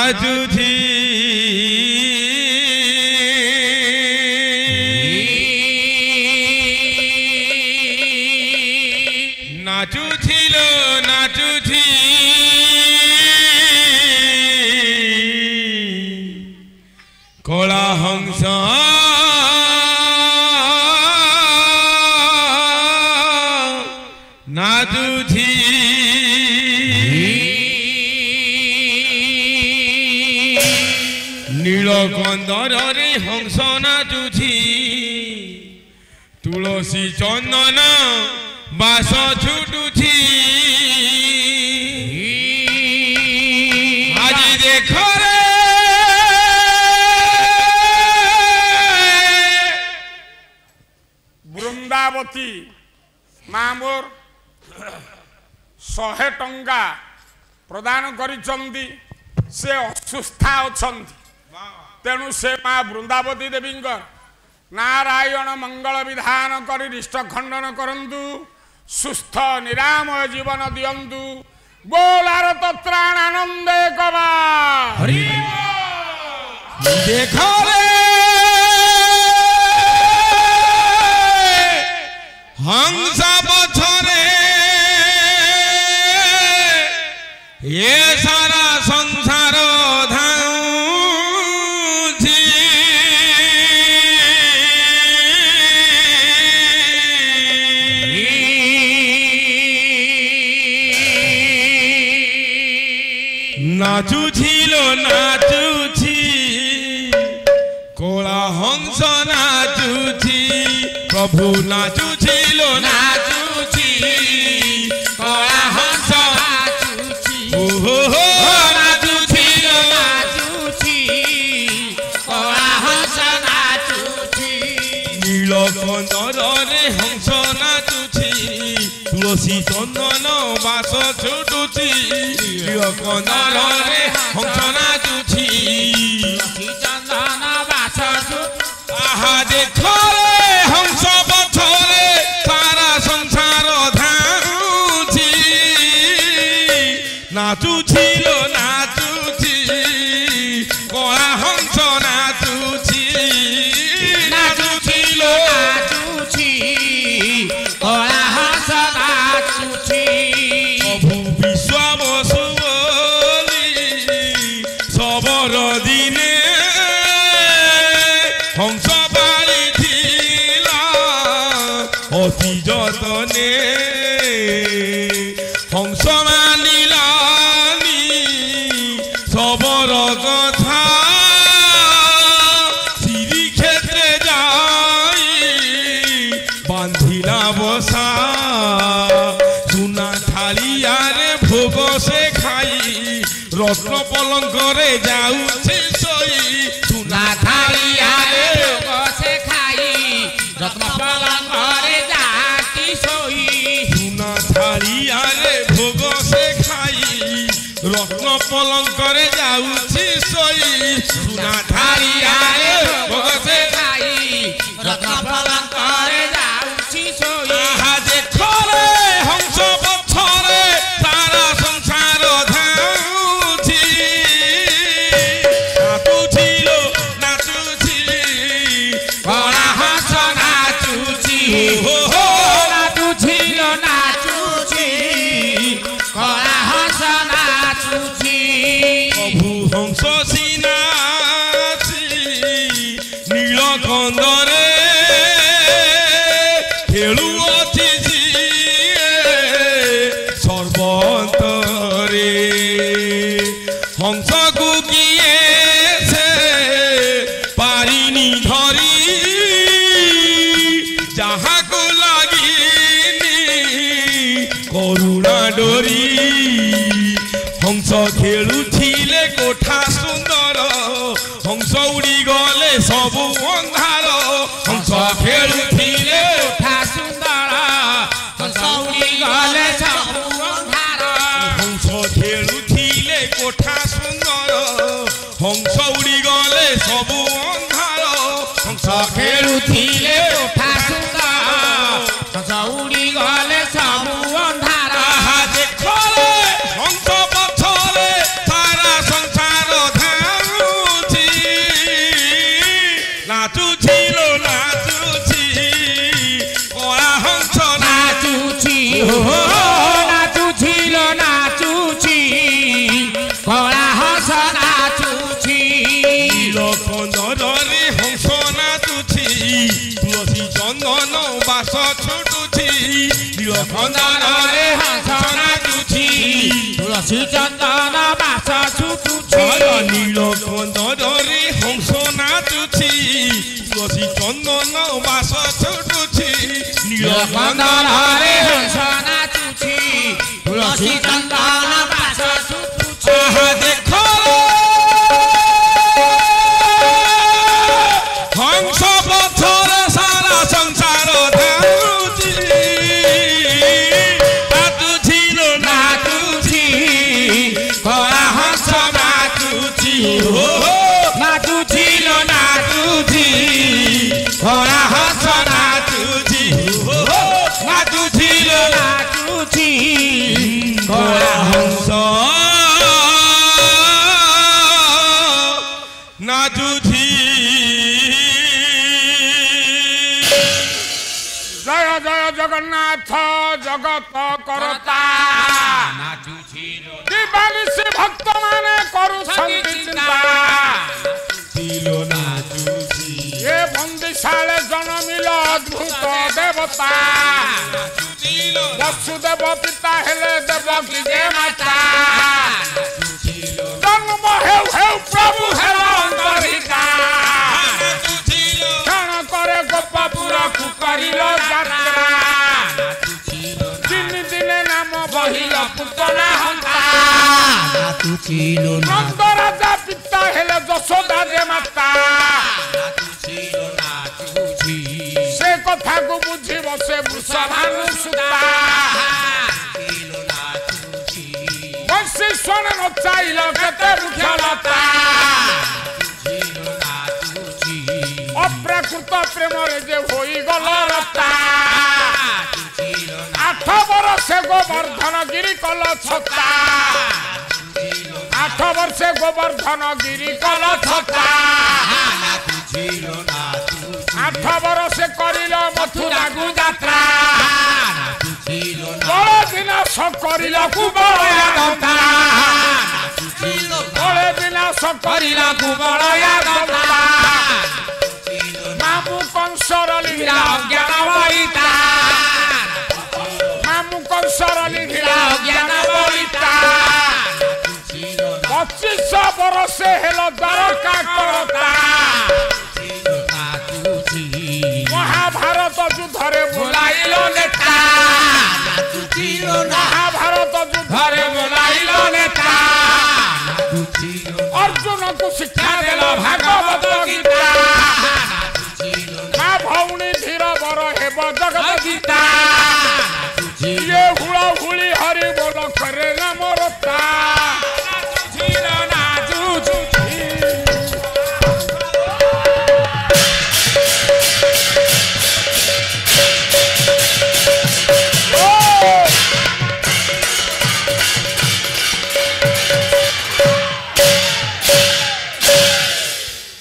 नाचुथी नाचुथिलो नाचुथी कला हंस नाचुथी नीलकंदर रे हंस नाचुथी तुलसी चंदन बास छुटुथी आज देख रे वृंदावती माँ मोर 100 टंका प्रदान करिचंदी से असुस्था अछंती तेणु से माँ वृंदावती देवी नारायण मंगल विधान करी रिष्ट खंडन करंतु सुस्थ निरामय जीवन दियंतु बोलार तत्राण आनंदे कवा हरि देखो रे हंस पछरे ये सारा संसार धाउछि नाचुथिलो नाचुथी कोला हंस नाचुथी प्रभु नाचुथिलो नाचुथी कोला हंस नाचुथी ओहो नाचुथिलो नाचुथी कोला हंस नाचुथी नीलकंदर रे हंस नाचुथी तुलसी चंदन बास छुटुथी नीलकंदर रे हंस नाचुथी तुलसी चंदन बास छुटुथी आहा देखो रे हंस पछरे सारा संसार धाउछि नाचुथिलो नाचुथी कला हंस नाचुथी नाचुथिलो नाचुथी कला हंस नाचुथी प्रभु विश्वावसु बोली सबर दिने हंस पालिथिला अति जतने हंस मानिलानी सबर कथा श्री क्षेत्रे जाई बांधिला बसा सुना थालिया रे भोग से खाई रत्न पलंकरे जाउछि सोई सुना थालिया रे भोग से खाई रत्न पलंकरे जाति सोई सुना थालिया रे भोग से खाई रत्न पलंकरे जाउछि सोई सुना थालिया रे भोग से खाई रत्न पलंकरे जाउछि सोई आहा देखो रे हंस पछरे सारा संसार धाउछि नाचुथिलो नाचुथी कला हंस नाचुथी हो नाचुथिलो नाचुथी कला हंस नाचुथी प्रभु हंस सिनाछि नीलकंदरे खेलुअछि सर्वंतरे हंस को किए से पारिनी धरी जहाँ को लागिनी करुणा डोरी हंस खेलुथिले कोठा सुंदर हंस उड़ी गले सबु अंधार हंस खेलुथिले कोठा सुंदर हंस उड़ी गले सबु अंधार हंस खेलुथिले कोठा सुंदर हंस उड़ी गले सबु अंधार हंस खेलुथिले कोठा सुंदर हंस उड़ी गले सबु अंधार देखो रे हंस पछरे सारा संसार নাচুছি লো নাচুছি কলা হংস নাচুছি হো নাচুছি লো নাচুছি কলা হংস নাচুছি নীলকণ্ঠরে হংস নাচুছি তুলসী চন্দন বাস ছুটুছি নীলকণ্ঠরে হংস নাচুছি তুলসী চন্দন বাস ছুটুছি নীলকণ্ঠরে হংস নাচুছি তুলসী চন্দন বাস ছুটুছি নীলকণ্ঠরে হংস নাচুছি তুলসী চন্দন বাস ছুটুছি দেখো হংস পথরে সারা সংসার ধারুছি নাচুছি লো নাচুছি কলা হংস নাচুছি নাচুছি লো নাচুছি কলা হংস নাচুছি নাচুছি লো নাচুছি কলা হংস নাচুছি জয় জয় জগন্নাথ জগত করতা নাচুছি দিবানিশি ভক্ত মানে করুଛନ୍ତି চিন্তা লো নাচুছি এ বন্দিশালে জন্মিল অদ্ভুত দেবতা বসুদেব পিতা হেলে দেবকী যে মাতা জন্ম হেউ হেউ প্রভু হেল অন্তরিকা ক্ষণ করে গোপপুরকু করিল যাত্রা তিন দিনে নাম বহিল পুতনা হন্তা নন্দ রাজা পিতা হেলে যশোদা যে মাতা সে কথাକୁ বুঝিব সে বৃষভানু সুতা বৈশিষ্ট্য নচাইল কেতে বৃক্ষলতা অপ্রাকৃত প্রেমরে যে হইগল রতা 8 বরষে গোবর্ধন গিরি কল ছতা 8 বর্ষে গোবর্ধন গিরি কল ছতা 8 বরষে করিল মথুরাকু যাত্রা বড় বিনাশ করিল কুবলয়া দন্তা বড় বিনাশ করিল কুবলয়া দন্তা মামু কংসর লীলা অজ্ঞান বলিতা মামু কংসর লীলা অজ্ঞান বলিতা 25 বরষে হেল দ্বারকা করতা মহাভারত যুদ্ধরে বুলাইল নেতা মহাভারত যুদ্ধরে বুলাইল নেতা অর্জুনକୁ ଶିକ୍ଷା ଦେଲ ଭାଗବତ